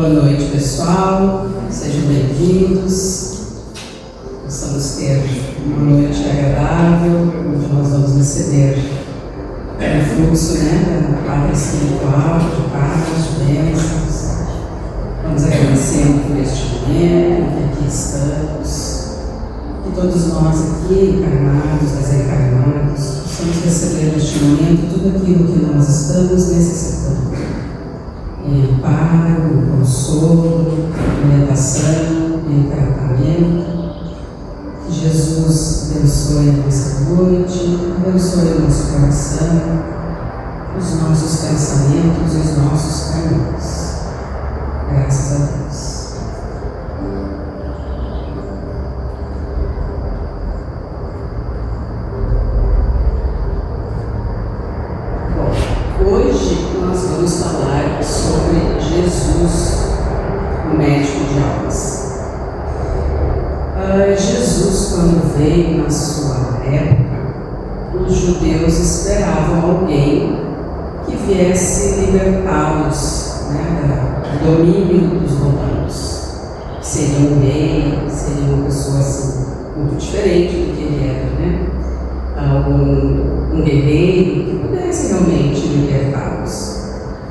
Boa noite, pessoal. Sejam bem-vindos. Possamos ter uma noite agradável, onde nós vamos receber o fluxo da palavra espiritual, de paz, de bênçãos. Vamos agradecendo por este momento, que aqui estamos. Que todos nós aqui, encarnados, desencarnados, possamos receber neste momento tudo aquilo que nós estamos necessitando. Em amparo, em consolo, em orientação, em tratamento. Que Jesus abençoe a nossa noite, abençoe o nosso coração, os nossos pensamentos e os nossos caminhos. Graças a Deus. Hoje nós vamos falar sobre Jesus, o médico de almas. Jesus, quando veio na sua época, os judeus esperavam alguém que viesse libertá-los do domínio dos romanos. Seria um rei, seria uma pessoa assim, muito diferente do que ele era, um guerreiro que pudesse realmente libertá-los.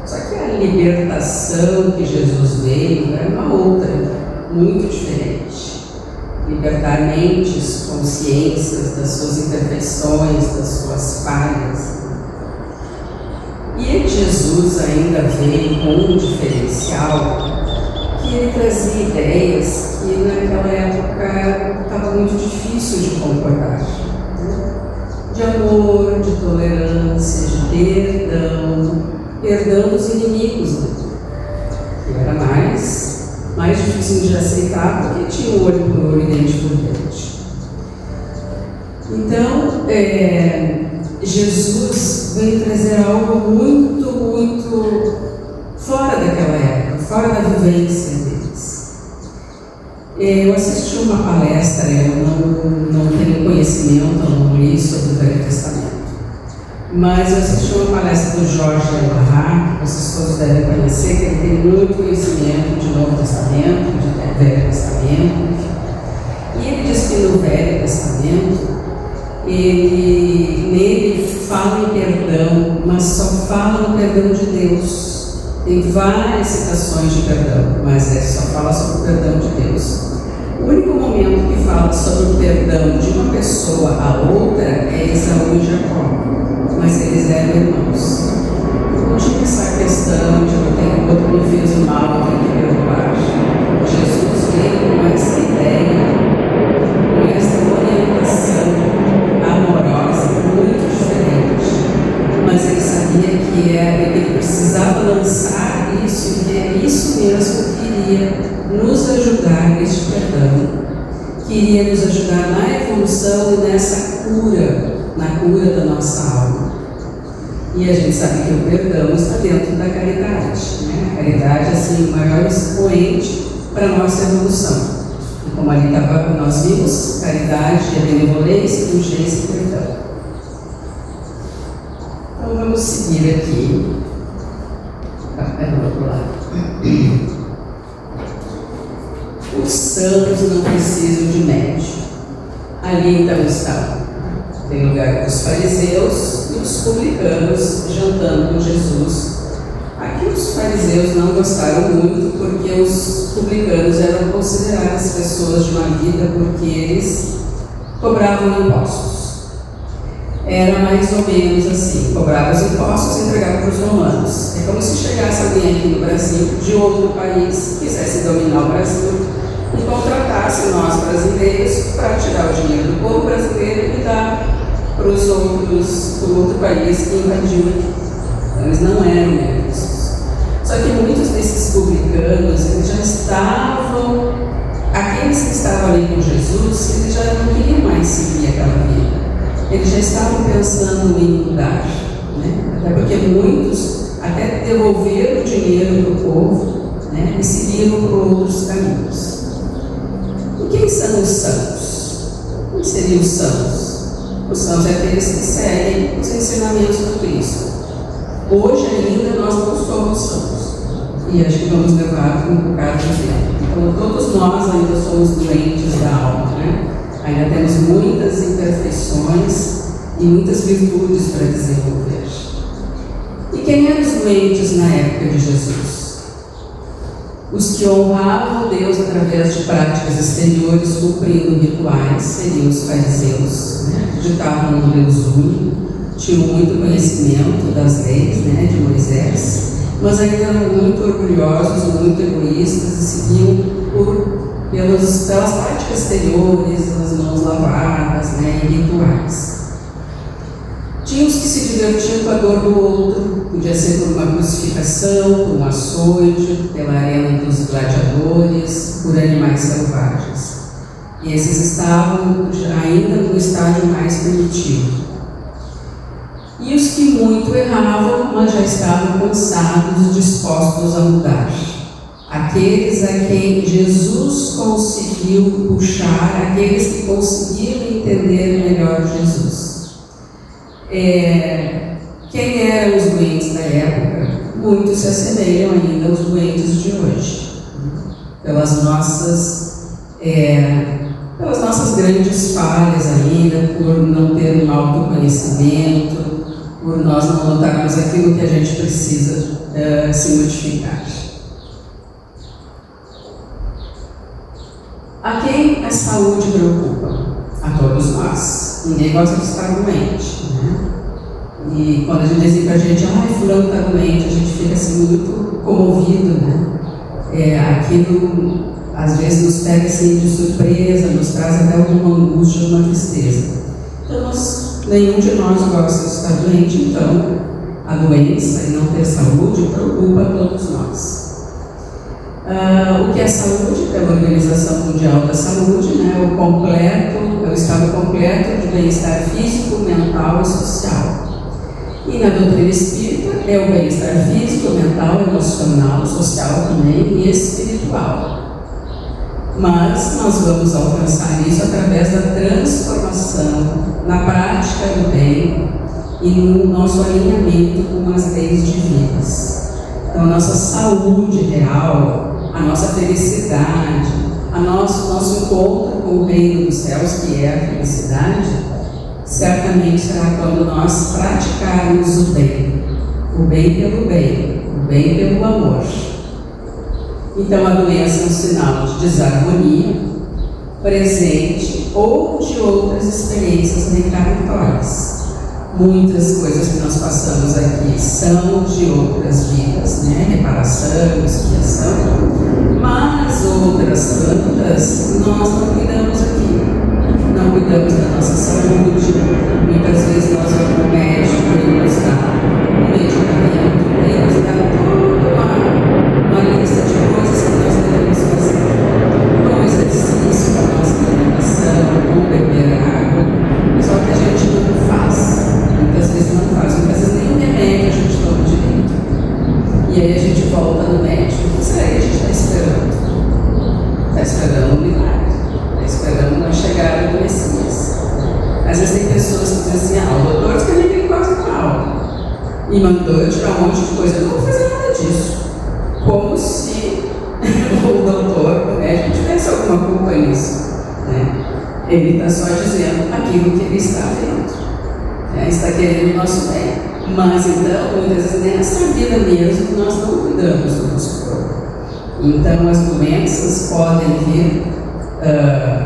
Só que a libertação que Jesus veio era uma outra, muito diferente. Libertar mentes, consciências das suas imperfeições, das suas falhas. E Jesus ainda veio com um diferencial que ele trazia ideias que naquela época estava muito difícil de concordar. De amor, de tolerância, de perdão dos inimigos, que era mais difícil de aceitar porque tinha olho por olho e dente por dente. Então, Jesus veio trazer algo muito, muito fora daquela época, fora da vivência deles. Eu assisti uma palestra, eu não tenho conhecimento, não li sobre o Velho Testamento, mas eu assisti uma palestra do Jorge Elahá, que vocês todos devem conhecer, que ele tem muito conhecimento de Novo Testamento, de Velho Testamento, e ele diz que no Velho Testamento, nele fala em perdão, mas só fala no perdão de Deus. Tem várias citações de perdão, mas só fala sobre o perdão de Deus. O único momento que fala sobre o perdão de uma pessoa a outra é Esaú e Jacó, mas eles eram irmãos. Não tinha essa questão de que o outro me fez o mal, eu tenho que perdoar. Jesus veio com essa ideia, com essa orientação amorosa, muito diferente. Mas ele sabia que ele precisava lançar isso, e que é isso mesmo que iria nos ajudar neste perdão, que iria nos ajudar na evolução e nessa cura, na cura da nossa alma. E a gente sabe que o perdão está dentro da caridade, A caridade é assim, o maior expoente para a nossa evolução. E como ali nós vimos, caridade é benevolência, indulgência e perdão. Então vamos seguir aqui. Do outro lado. Os santos não precisam de médico. Ali então estão. Tem lugar os fariseus e os publicanos jantando com Jesus. Aqui os fariseus não gostaram muito porque os publicanos eram consideradas pessoas de uma vida porque eles cobravam impostos. Era mais ou menos assim, cobravam os impostos e entregavam para os romanos. É como se chegasse alguém aqui no Brasil, de outro país, quisesse dominar o Brasil e contratasse nós brasileiros para tirar o dinheiro do povo brasileiro e dar para os outros, para o outro país que invadiu aqui. Então, eles não eram mesmos. Só que muitos desses publicanos, eles já estavam, aqueles que estavam ali com Jesus, eles já não queriam mais seguir aquela vida. Eles já estavam pensando em mudar, Até porque muitos até devolveram o dinheiro para o povo, e seguiram por outros caminhos. E quem são os santos? Quem seriam os santos? Os santos é aqueles que seguem os ensinamentos do Cristo. Hoje ainda nós não somos santos. e acho que vamos levar um bocado de tempo. Então, todos nós ainda somos doentes da alma, né? Ainda temos muitas imperfeições e muitas virtudes para desenvolver. E quem eram os doentes na época de Jesus? Os que honravam Deus através de práticas exteriores, cumprindo rituais, seriam os fariseus, né? Acreditavam no Deus único, tinham muito conhecimento das leis, né, de Moisés, mas ainda eram muito orgulhosos, muito egoístas e seguiam pelas práticas exteriores, as mãos lavadas, né, e rituais. Tinha os que se divertiam com a dor do outro, podia ser por uma crucificação, por um açoite, pela arena dos gladiadores, por animais selvagens. E esses estavam ainda no estágio mais primitivo. E os que muito erravam, mas já estavam cansados e dispostos a mudar. Aqueles a quem Jesus conseguiu puxar, aqueles que conseguiram entender melhor Jesus. Quem eram os doentes da época? Muitos se assemelham ainda aos doentes de hoje. Pelas nossas grandes falhas ainda, por não ter um autoconhecimento, por nós não notarmos aquilo que a gente precisa se modificar. A quem a saúde preocupa? A todos nós. Ninguém gosta de estar doente, né? E quando a gente diz pra gente, fulano está doente, a gente fica assim muito comovido, né? Aquilo às vezes nos pega assim de surpresa, nos traz até alguma angústia, uma tristeza. Então nenhum de nós gosta de estar doente, então a doença e não ter saúde preocupa todos nós. O que é saúde? Pela Organização Mundial da Saúde, né? O estado completo de bem-estar físico, mental e social. E na doutrina espírita é o bem-estar físico, mental, emocional, social também e espiritual. Mas nós vamos alcançar isso através da transformação na prática do bem e no nosso alinhamento com as leis divinas. Então, a nossa saúde real, a nossa felicidade, nosso encontro com o reino dos céus, que é a felicidade, certamente será quando nós praticarmos o bem pelo bem, o bem pelo amor. Então, a doença é um sinal de desarmonia, presente ou de outras experiências reencarnatórias. Muitas coisas que nós passamos aqui são de outras vidas, né? Reparação, expiação, mas outras tantas nós não cuidamos aqui. Não cuidamos da nossa saúde. Muitas vezes nós vamos ao médico, ele nos dá um medicamento, ele nos dá toda uma lista de coisas que nós devemos fazer. Um exercício para a nossa alimentação, ou beber água, só que a gente não faz. Muitas vezes não faz, muitas vezes nem um remédio a gente toma direito. E aí a gente volta no médico. O que será que a gente está esperando? Está esperando um milagre. Está esperando uma chegada do Messias. Às vezes tem pessoas que dizem assim, o doutor disse que ele tem quase mal. E mandou eu tirar um monte de coisa. Eu não vou fazer nada disso. Como se o doutor, o médico, tivesse alguma culpa nisso. Né? Ele está só dizendo aquilo que ele está vendo. Está querendo o nosso bem. Mas então, muitas vezes nessa vida mesmo, nós não cuidamos do nosso corpo. Então, as doenças podem vir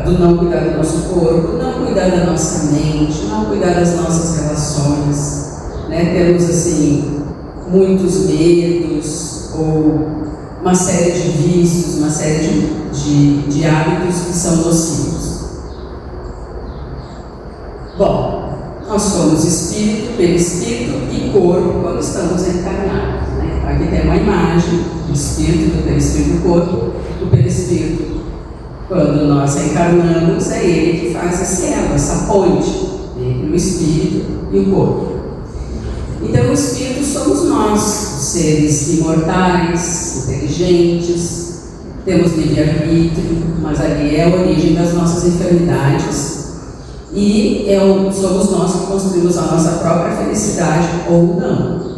do não cuidar do nosso corpo, não cuidar da nossa mente, não cuidar das nossas relações. Né? Temos, assim, muitos medos, ou uma série de vícios, uma série de hábitos que são nocivos. Bom, nós somos espírito, perispírito e corpo quando estamos encarnados. Né? Aqui tem uma imagem do espírito, do perispírito e do corpo. O perispírito, quando nós encarnamos, é ele que faz esse elo, essa ponte entre o espírito e o corpo. Então, o espírito somos nós, seres imortais, inteligentes, temos livre-arbítrio, mas ali é a origem das nossas enfermidades. E somos nós que construímos a nossa própria felicidade ou não.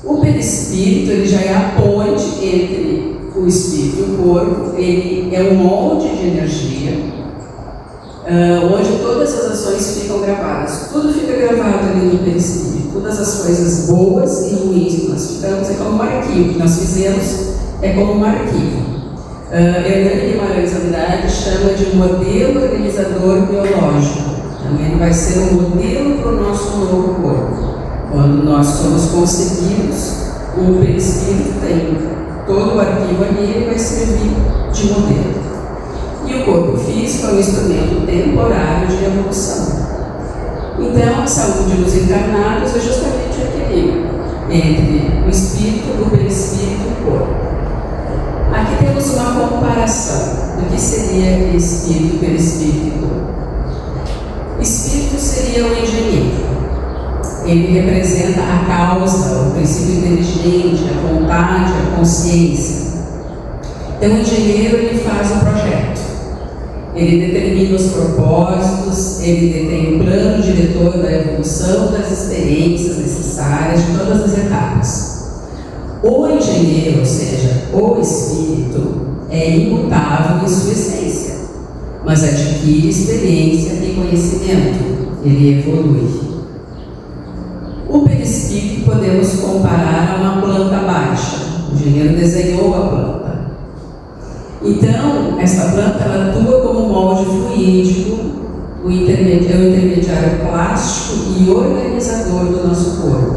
O perispírito, ele já é a ponte entre o espírito e o corpo, ele é um molde de energia, onde todas as ações ficam gravadas. Tudo fica gravado ali no perispírito. Todas as coisas boas e ruins que nós ficamos é como um arquivo. O que nós fizemos é como um arquivo. Hernani Guimarães Andrade chama de modelo organizador biológico. Então, ele vai ser um modelo para o nosso novo corpo. Quando nós somos concebidos, o perispírito tem todo o arquivo ali, ele vai servir de modelo. E o corpo físico é um instrumento temporário de evolução. Então, a saúde dos encarnados é justamente o equilíbrio entre o espírito, o perispírito e o corpo. Aqui temos uma comparação do que seria espírito, perispírito e corpo. Espírito seria o engenheiro. Ele representa a causa, o princípio inteligente, a vontade, a consciência. Então, o engenheiro, ele faz o projeto. Ele determina os propósitos, ele detém o plano diretor da evolução das experiências necessárias de todas as etapas. O engenheiro, ou seja, o espírito, é imutável em sua essência, mas adquire experiência e conhecimento, ele evolui. O perispírito podemos comparar a uma planta baixa. O engenheiro desenhou a planta. Então, essa planta ela atua como molde fluídico, é o intermediário plástico e organizador do nosso corpo.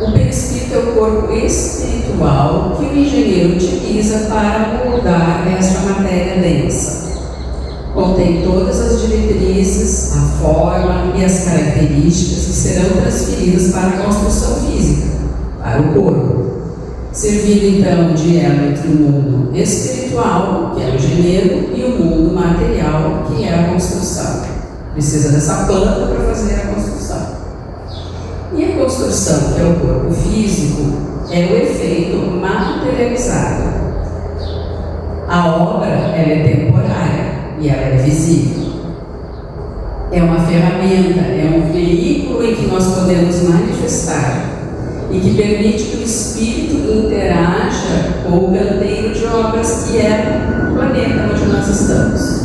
O perispírito é o corpo espiritual que o engenheiro utiliza para moldar essa matéria densa. Contém todas as diretrizes, a forma e as características que serão transferidas para a construção física, para o corpo, servindo então de elo entre o mundo espiritual, que é o engenheiro, e o mundo material, que é a construção. Precisa dessa planta para fazer a construção. E a construção, que é o corpo físico, é o efeito materializado. A obra ela é temporária e ela é visível. É uma ferramenta, é um veículo em que nós podemos manifestar e que permite que o espírito interaja com o canteiro de obras que é o planeta onde nós estamos.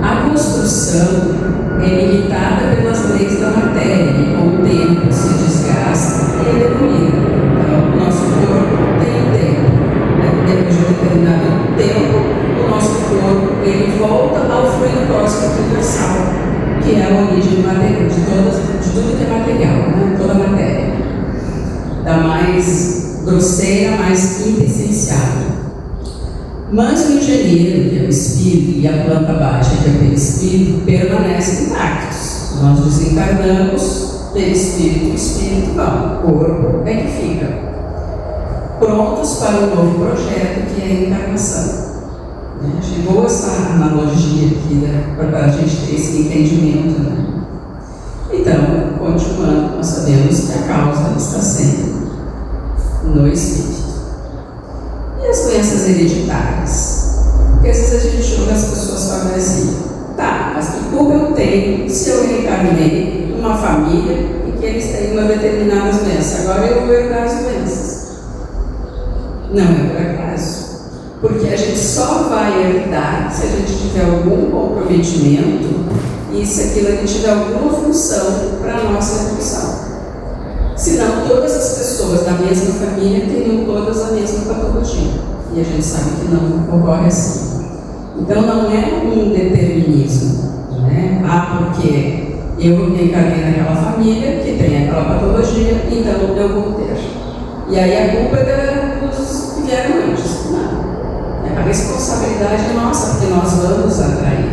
A construção é limitada pelas leis da matéria e com o tempo se desgasta e é demolida. Então, o nosso corpo tem um tempo. Depois de um determinado tempo, o nosso corpo ele volta ao fluido cósmico universal, que é a origem material, de tudo que é material, né? Toda a matéria. Da mais grosseira à mais quintessencial. Mas o engenheiro, que é o espírito, e a planta baixa, que é o perispírito, permanecem intactos. Nós desencarnamos, perispírito e espírito vão, o corpo é que fica. Prontos para um novo projeto, que é a encarnação. Chegou essa analogia aqui, para a gente ter esse entendimento. Né? Então, continuando, nós sabemos que a causa está sempre no espírito. E as doenças hereditárias? Porque às vezes a gente ouve as pessoas falam assim, tá, mas que culpa eu tenho se eu reencarnei numa família e que eles têm uma determinada doença? Agora eu vou herdar as doenças. Não é por acaso. Porque a gente só vai herdar se a gente tiver algum comprometimento e se aquilo ali tiver alguma função para a nossa evolução. Senão, todas as pessoas da mesma família teriam todas a mesma patologia. E a gente sabe que não ocorre assim. Então, não é um determinismo. Né? Porque eu reencarnei naquela família que tem aquela patologia, então eu vou ter. E aí a culpa é dos que vieram antes. Não. A responsabilidade é nossa, porque nós vamos atrair.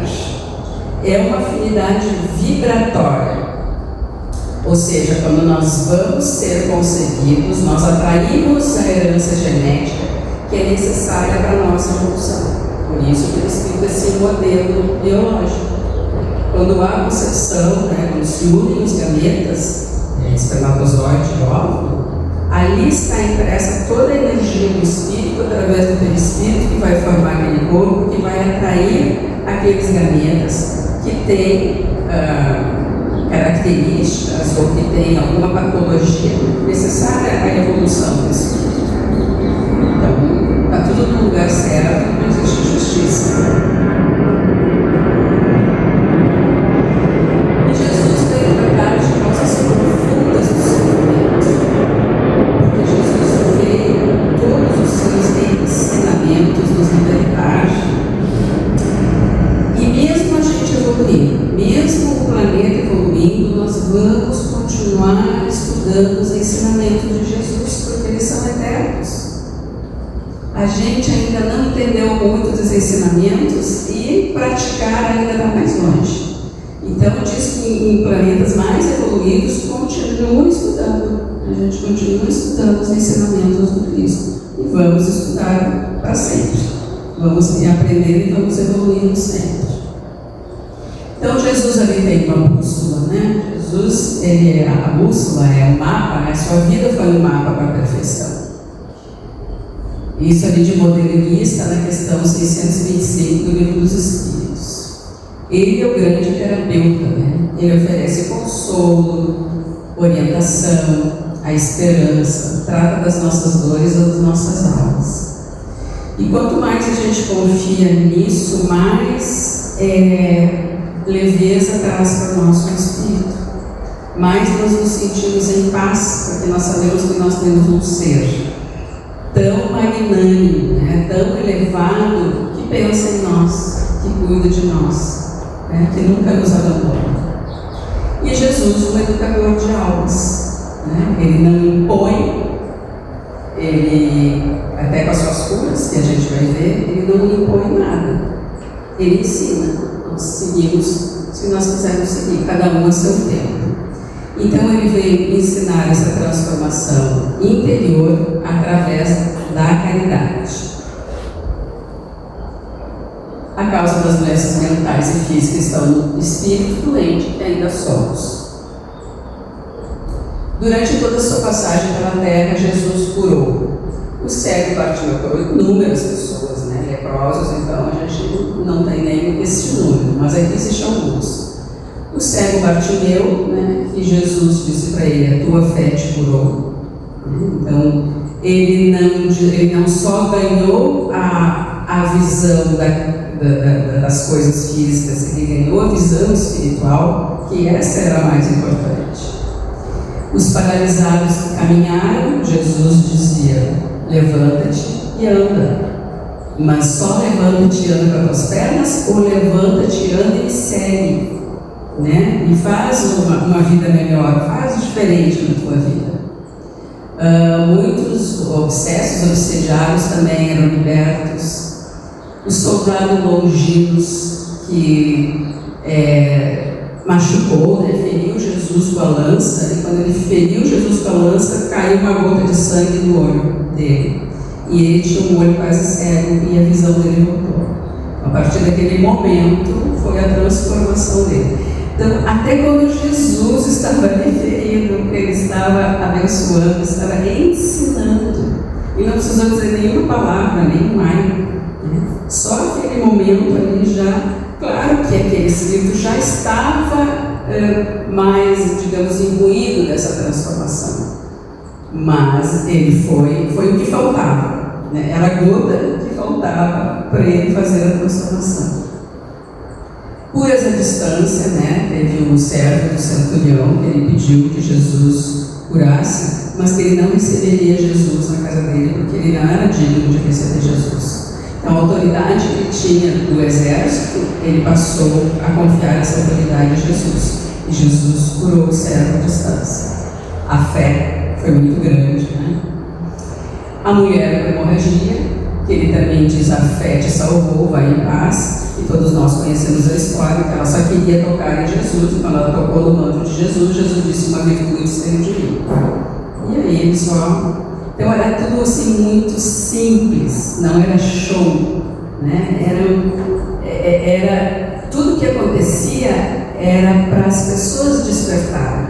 É uma afinidade vibratória. Ou seja, quando nós vamos ser concebidos, nós atraímos a herança genética que é necessária para a nossa evolução. Por isso que eles ficam esse modelo biológico. Quando há concepção, né, quando se unem os gametas, espermatozoide e óvulo, ali está impressa toda a energia do espírito através do perispírito que vai formar aquele corpo, que vai atrair aqueles gametas que têm características ou que têm alguma patologia ensinamentos de Jesus, porque eles são eternos. A gente ainda não entendeu muito dos ensinamentos e praticar ainda está mais longe. Então, diz que em planetas mais evoluídos continuam estudando. A gente continua estudando os ensinamentos do Cristo. E vamos estudar para sempre. Vamos aprender e vamos evoluindo sempre. Então, Jesus ali tem uma bússola, né? Jesus, a bússola é um mapa, né? Sua vida foi um mapa para a perfeição. Isso ali de modelinista na questão 625 do Livro dos Espíritos. Ele é o grande terapeuta, né? Ele oferece consolo, orientação, a esperança, trata das nossas dores ou das nossas almas. E quanto mais a gente confia nisso, mais leveza traz para o nosso espírito. Mais nós nos sentimos em paz, porque nós sabemos que nós temos um ser tão magnânimo, né, tão elevado, que pensa em nós, que cuida de nós, né, que nunca nos abandona. E Jesus, um educador de almas, né, ele não impõe, ele, até com as suas curas, que a gente vai ver, ele não impõe nada, ele ensina, nós seguimos se nós quisermos seguir, cada um a seu tempo. Então ele veio ensinar essa transformação interior através da caridade. A causa das doenças mentais e físicas estão no espírito doente que ainda somos. Durante toda a sua passagem pela terra, Jesus curou o cego Bartimeu, curou inúmeras pessoas, né? Leprosos, então a gente não tem nem esse número, mas aqui existem alguns. O cego Bartimeu, né, que Jesus disse para ele, a tua fé te curou. Então, ele não só ganhou a visão das coisas físicas, ele ganhou a visão espiritual, que essa era a mais importante. Os paralisados que caminharam, Jesus dizia, levanta-te e anda. Mas só levanta-te e anda com as tuas pernas, ou levanta-te e anda e segue. Né? E faz uma vida melhor, faz diferente na tua vida. Muitos obsessos, obsediados também eram libertos. Os soldados longinos que machucou, né? Feriu Jesus com a lança, e quando ele feriu Jesus com a lança, caiu uma gota de sangue no olho dele. E ele tinha um olho quase cego e a visão dele voltou. A partir daquele momento foi a transformação dele. Então, até quando Jesus estava ali ferido, ele estava abençoando, estava ensinando, e não precisou dizer nenhuma palavra, nem mais, né? Só aquele momento ali já, claro que aquele espírito já estava mais, digamos, imbuído dessa transformação, mas ele foi o que faltava, né? Era a gota que faltava para ele fazer a transformação. Curas à distância, né? Teve um servo do centurião que ele pediu que Jesus curasse, mas que ele não receberia Jesus na casa dele, porque ele não era digno de receber Jesus. Então, a autoridade que ele tinha do exército, ele passou a confiar essa autoridade a Jesus. E Jesus curou o servo à distância. A fé foi muito grande, né? A mulher com hemorragia, que ele também diz, a fé te salvou, vai em paz. E todos nós conhecemos a história, que ela só queria tocar em Jesus, e quando ela tocou no manto de Jesus, Jesus disse, uma virtude saiu de mim. E aí ele só... Então era tudo assim muito simples, não era show, né? Era tudo que acontecia era para as pessoas despertarem.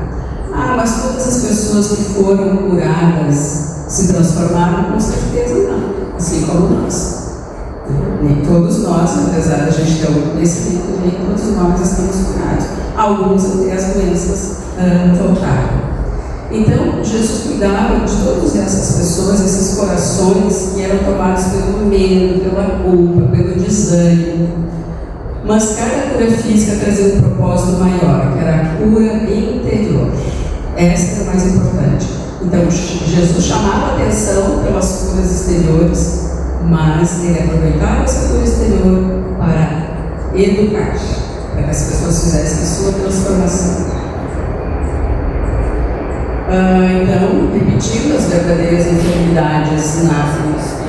Ah, mas todas as pessoas que foram curadas se transformaram? Com certeza não, assim como nós. Nem todos nós, apesar de a gente ter algum conhecimento, nem todos nós estamos curados. Alguns até as doenças voltaram. Então, Jesus cuidava de todas essas pessoas, esses corações que eram tomados pelo medo, pela culpa, pelo desânimo. Mas cada cura física trazia um propósito maior, que era a cura interior. Essa era a mais importante. Então, Jesus chamava atenção pelas curas exteriores, mas ele aproveitava essa cura exterior para educar, para que as pessoas fizessem a sua transformação. Então, repetindo, as verdadeiras enfermidades nascem no espírito.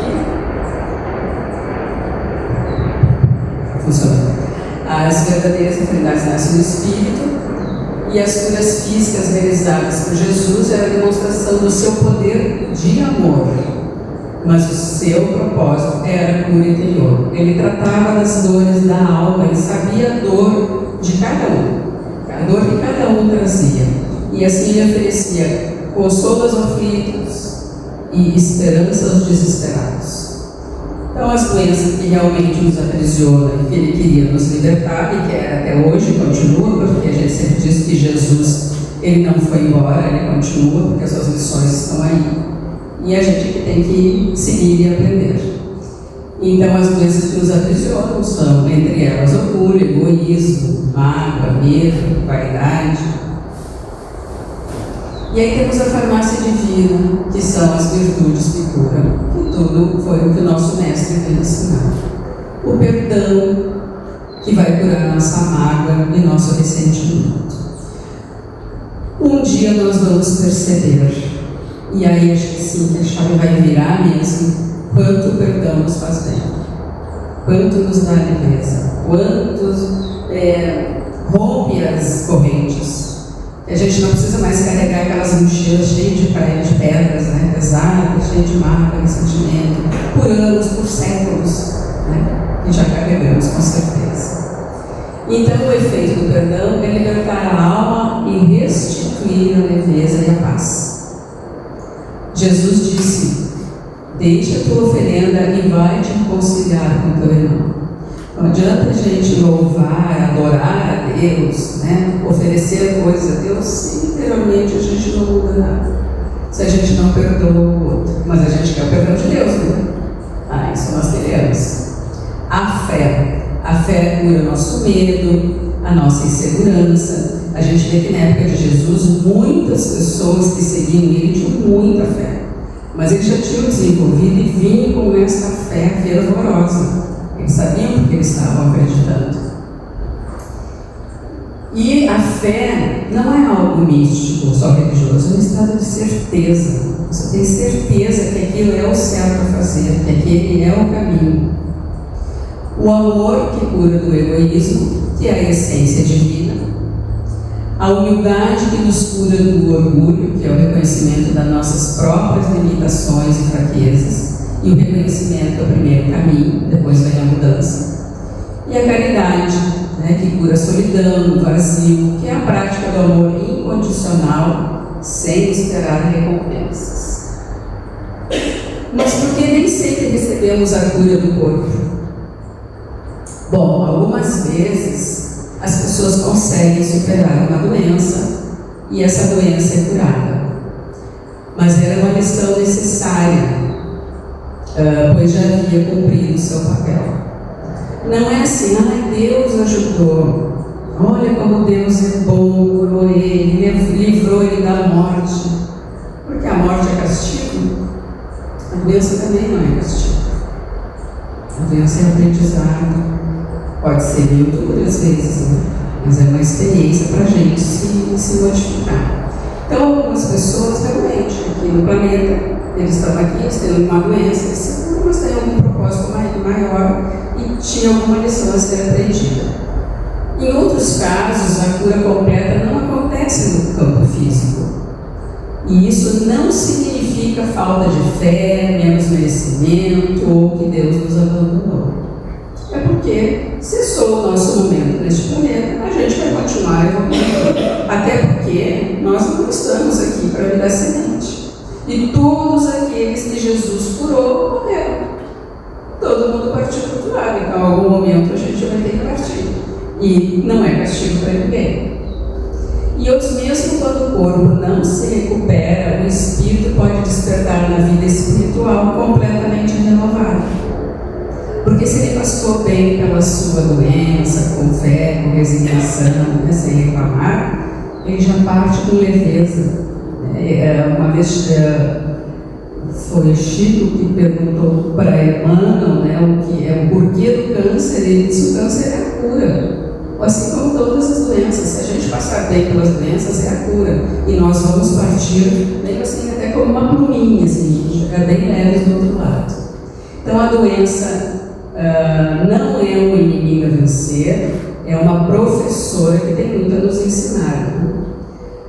Funciona. As verdadeiras enfermidades nascem no espírito, e as curas físicas realizadas por Jesus era a demonstração do seu poder de amor, mas o seu propósito era a cura interior. Ele tratava das dores da alma, ele sabia a dor de cada um, a dor que cada um trazia, e assim ele oferecia consolo aos aflitos e esperança aos desesperados. Então, as doenças que realmente nos aprisionam e que ele queria nos libertar, e que até hoje continua, porque a gente sempre diz que Jesus, ele não foi embora, ele continua, porque as suas lições estão aí. E a gente que tem que seguir e aprender. Então, as doenças que nos aprisionam são, entre elas, orgulho, egoísmo, mágoa, medo, vaidade. E aí temos a farmácia divina, que são as virtudes que curam, que tudo foi o que o nosso mestre veio ensinar. O perdão, que vai curar nossa mágoa e nosso ressentimento. Um dia nós vamos perceber, e aí acho que sim, que a chave vai virar mesmo, quanto o perdão nos faz bem, quanto nos dá leveza, quanto rompe as correntes. A gente não precisa mais carregar aquelas mochilas cheias de pedras, né, pesadas, cheias de mágoa, ressentimento, por anos, por séculos, né, que já carregamos com certeza. Então, o efeito do perdão é libertar a alma e restituir a leveza e a paz. Jesus disse: deixa a tua oferenda e vai te reconciliar com teu irmão. Não adianta a gente louvar, adorar a Deus, né? Oferecer coisas a Deus, se literalmente a gente não muda nada. Se a gente não perdoa o outro. Mas a gente quer o perdão de Deus, né? Isso nós queremos. A fé cura o nosso medo, a nossa insegurança. A gente vê que na época de Jesus, muitas pessoas que seguiam ele tinham muita fé. Mas eles já tinham desenvolvido e vinham com essa fé fervorosa. Eles sabiam porque eles estavam acreditando. E a fé não é algo místico, só religioso, é um estado de certeza. Você tem certeza que aquilo é o certo a fazer, que aquele é o caminho. O amor que cura do egoísmo, que é a essência divina. A humildade que nos cura do orgulho, que é o reconhecimento das nossas próprias limitações e fraquezas. E o reconhecimento é o primeiro caminho, depois vem a mudança. E a caridade, né, que cura a solidão, o vazio, que é a prática do amor incondicional, sem esperar recompensas. Mas por que nem sempre recebemos a cura do corpo? Bom, algumas vezes as pessoas conseguem superar uma doença e essa doença é curada. Mas era uma lição necessária, pois já havia cumprido o seu papel. Não é assim, Deus ajudou, olha como Deus é bom, curou ele, livrou ele da morte, porque a morte é castigo, a doença também não é castigo, a doença é aprendizado, pode ser meio dura às vezes, né? Mas é uma experiência para a gente se modificar. Então, algumas pessoas realmente aqui no planeta, eles estão aqui, eles têm uma doença, eles se curam, mas têm algum propósito maior e tinham alguma lição a ser aprendida. Em outros casos, a cura completa não acontece no campo físico. E isso não significa falta de fé, menos merecimento ou que Deus nos abandonou. É porque cessou o nosso momento neste planeta, a gente vai continuar evoluindo. Até porque nós não estamos aqui para virar semente. E todos aqueles que Jesus curou morreram. Todo mundo partiu para o outro lado, então em algum momento a gente vai ter que partir. E não é castigo para ninguém. E outros, mesmo quando o corpo não se recupera, o espírito pode despertar na vida espiritual completamente renovado. Porque se ele passou bem pela sua doença, com fé, com resignação, né, sem reclamar, ele já parte com leveza. Uma vez foi o Chico que perguntou para Emmanuel, né, o porquê do câncer. Ele disse: o câncer é a cura. assim como todas as doenças. Se a gente passar bem pelas doenças, é a cura. E nós vamos partir, meio assim, até como uma pluminha, assim, jogar bem leves do outro lado. Então, a doença não é uma inimiga a vencer, é uma professora que tem muito a nos ensinar.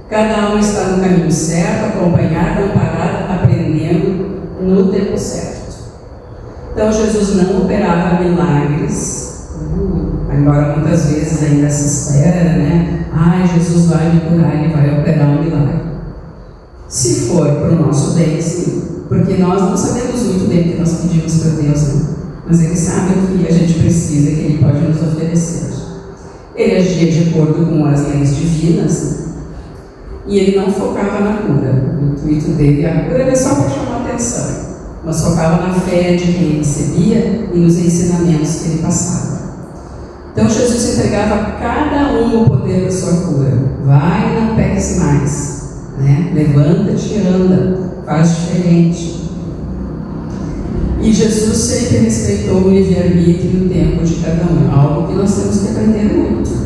Cada alma está no caminho certo, acompanhada, amparada, aprendendo no tempo certo. Então, Jesus não operava milagres, embora muitas vezes ainda se espera, né? Jesus vai me curar, Ele vai operar um milagre. Se for para o nosso bem, sim, porque nós não sabemos muito bem o que nós pedimos para Deus, né? Mas Ele sabe o que a gente precisa, que Ele pode nos oferecer. Ele agia de acordo com as leis divinas, né? E Ele não focava na cura. O intuito dele, a cura era só para chamar a atenção, mas focava na fé de quem recebia e nos ensinamentos que Ele passava. Então Jesus entregava a cada um o poder da sua cura. Vai e não peques mais, né? Levanta-te e anda, faz diferente. E Jesus sempre respeitou o livre-arbítrio e o tempo de cada um, algo que nós temos que aprender muito.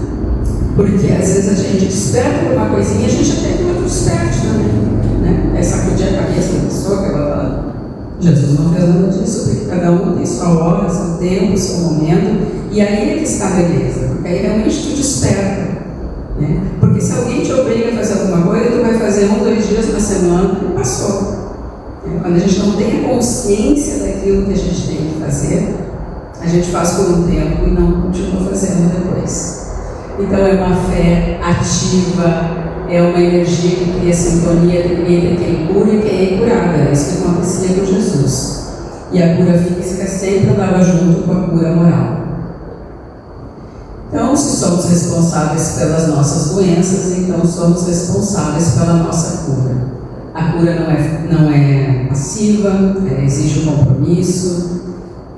Porque às vezes a gente desperta por uma coisinha e a gente até que outro desperte também, né? É sacudir a cabeça da pessoa que ela fala. Jesus não fez nada disso, porque cada um tem sua hora, seu tempo, seu momento, e aí é que está a beleza, porque aí realmente tu desperta, né? Porque se alguém te obriga a fazer alguma coisa, tu vai fazer 1, 2 dias na semana e passou. Quando a gente não tem a consciência daquilo que a gente tem que fazer, a gente faz por um tempo e não continua fazendo depois. Então é uma fé ativa, é uma energia que cria sintonia entre quem cura e quem é curado. É isso que acontecia com Jesus. E a cura física sempre andava junto com a cura moral. Então, se somos responsáveis pelas nossas doenças, então somos responsáveis pela nossa cura. A cura não é passiva, ela exige um compromisso,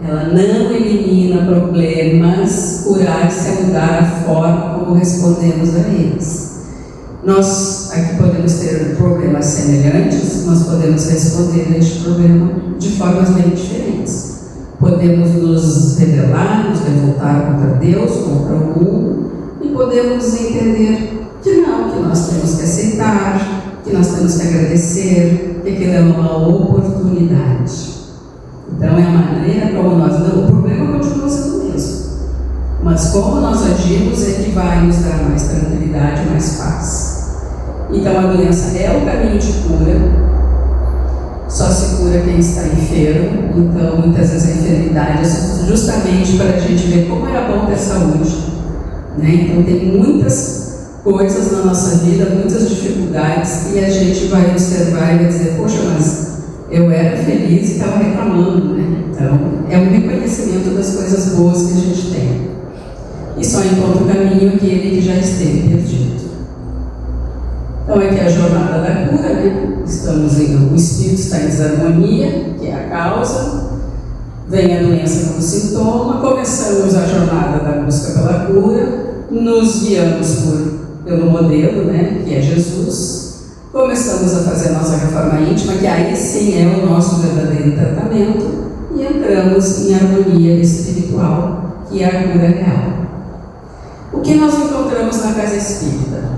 ela não elimina problemas, curar-se é mudar a forma como respondemos a eles. Nós aqui podemos ter problemas semelhantes, nós podemos responder a este problema de formas bem diferentes. Podemos nos rebelar, nos revoltar contra Deus, contra o mundo, e podemos entender que não, que nós temos que aceitar, que nós temos que agradecer, que aquilo é uma oportunidade. Então é a maneira como nós não, o problema continua sendo o mesmo, mas como nós agimos é que vai nos dar mais tranquilidade, mais paz. Então a doença é o caminho de cura, só se cura quem está enfermo. Então muitas vezes a enfermidade é justamente para a gente ver como era bom ter saúde, né? Então tem muitas coisas na nossa vida, muitas dificuldades, e a gente vai observar e vai dizer, poxa, mas eu era feliz e estava reclamando, né? Então é um reconhecimento das coisas boas que a gente tem, e só encontra o caminho aquele que já esteve perdido. Então aqui é a jornada da cura, né? O espírito está em desarmonia, que é a causa, vem a doença como sintoma, começamos a jornada da busca pela cura, nos guiamos pelo modelo, né? Que é Jesus, começamos a fazer a nossa reforma íntima, que aí sim é o nosso verdadeiro tratamento, e entramos em harmonia espiritual, que é a cura real. O que nós encontramos na casa espírita?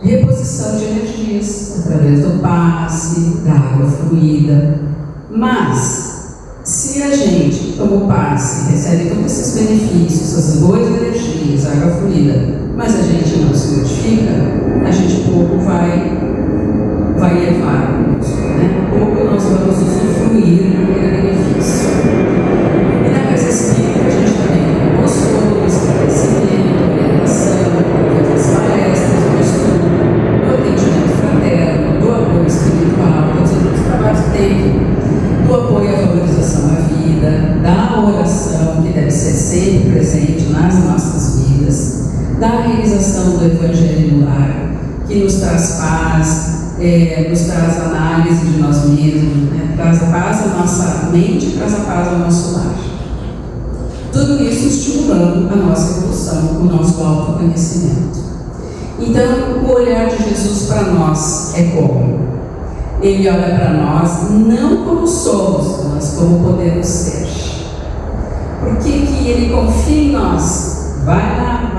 Reposição de energias, através do passe, da água fluida. Mas, se a gente toma o passe, recebe todos esses benefícios, essas boas energias, água fluida, mas a gente não se notifica, a gente pouco vai levar, né? Pouco nós vamos usufruir daquele benefício. E na casa espírita a gente também tem consolo, esclarecimento, orientação, as palestras, o estudo, o atendimento fraterno, do apoio espiritual, todos os trabalhos que tem, do apoio à valorização da vida, da oração, que deve ser sempre presente nas nossas vidas, da realização do Evangelho no lar, que nos traz paz, nos traz análise de nós mesmos, né? Traz a paz à nossa mente, traz a paz ao nosso lar. Tudo isso estimulando a nossa evolução, o nosso autoconhecimento. Então, o olhar de Jesus para nós é como? Ele olha para nós não como somos, mas como podemos ser. Por que ele confia em nós? Vai lá,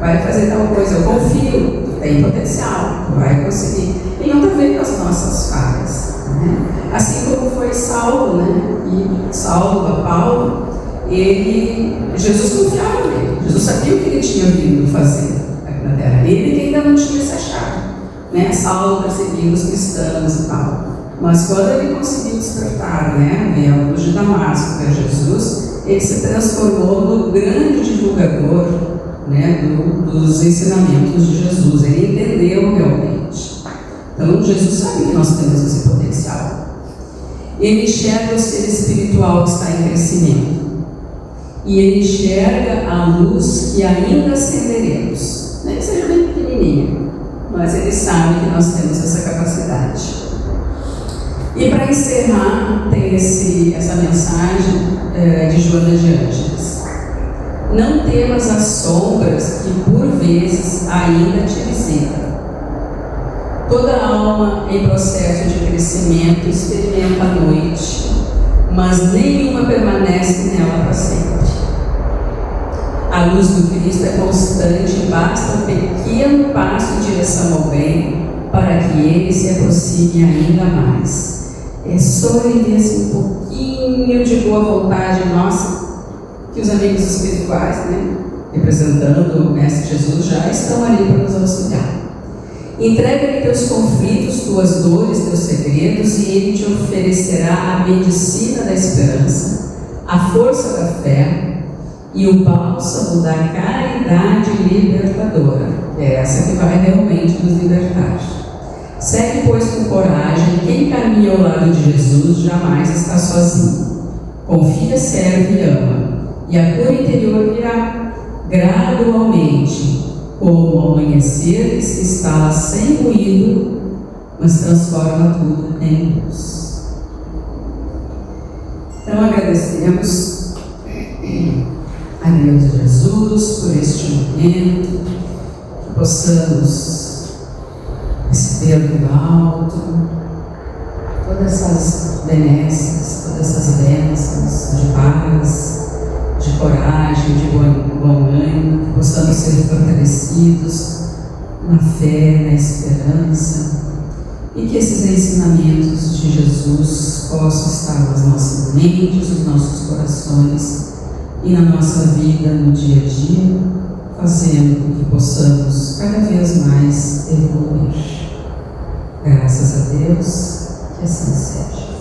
vai fazer tal coisa, eu confio, tu tem potencial, tu vai conseguir. E não tem a ver com as nossas falhas, né? Assim como foi Saulo, né? E Saulo, a Paulo, Jesus confiava nele, Jesus sabia o que ele tinha vindo fazer aqui na terra, ele que ainda não tinha se achado, né? Saulo perseguindo os cristãos e tal. Mas quando ele conseguiu despertar, né, ver a luz de Damasco, ver Jesus, ele se transformou no grande divulgador, né, dos ensinamentos de Jesus. Ele entendeu realmente. Então, Jesus sabe que nós temos esse potencial. Ele enxerga o ser espiritual que está em crescimento. E ele enxerga a luz que ainda acenderemos. Nem que seja bem pequenininha, mas ele sabe que nós temos essa capacidade. E para encerrar, tem essa mensagem de Joana de Ângeles. Não temas as sombras que por vezes ainda te visitam. Toda alma em processo de crescimento experimenta a noite, mas nenhuma permanece nela para sempre. A luz do Cristo é constante e basta um pequeno passo em direção ao bem para que ele se aproxime ainda mais. É só ele ter assim, um pouquinho de boa vontade nossa, que os amigos espirituais, né, representando o Mestre Jesus, já estão ali para nos auxiliar. Entrega-lhe teus conflitos, tuas dores, teus segredos, e ele te oferecerá a medicina da esperança, a força da fé e o bálsamo da caridade libertadora, que é essa que vai realmente nos libertar. Segue, pois, com coragem. Quem caminha ao lado de Jesus jamais está sozinho. Confia, serve e ama, e a cura interior virá gradualmente, como o amanhecer que se instala sem ruído, mas transforma tudo em luz. Então agradecemos a Deus e Jesus por este momento, que possamos receber do alto todas essas benesses, todas essas bênçãos de paz, de coragem, de bom ânimo, que possamos ser fortalecidos na fé, na esperança, e que esses ensinamentos de Jesus possam estar nas nossas mentes, nos nossos corações e na nossa vida no dia a dia, fazendo com que possamos cada vez mais evoluir. Graças a Deus, que assim seja.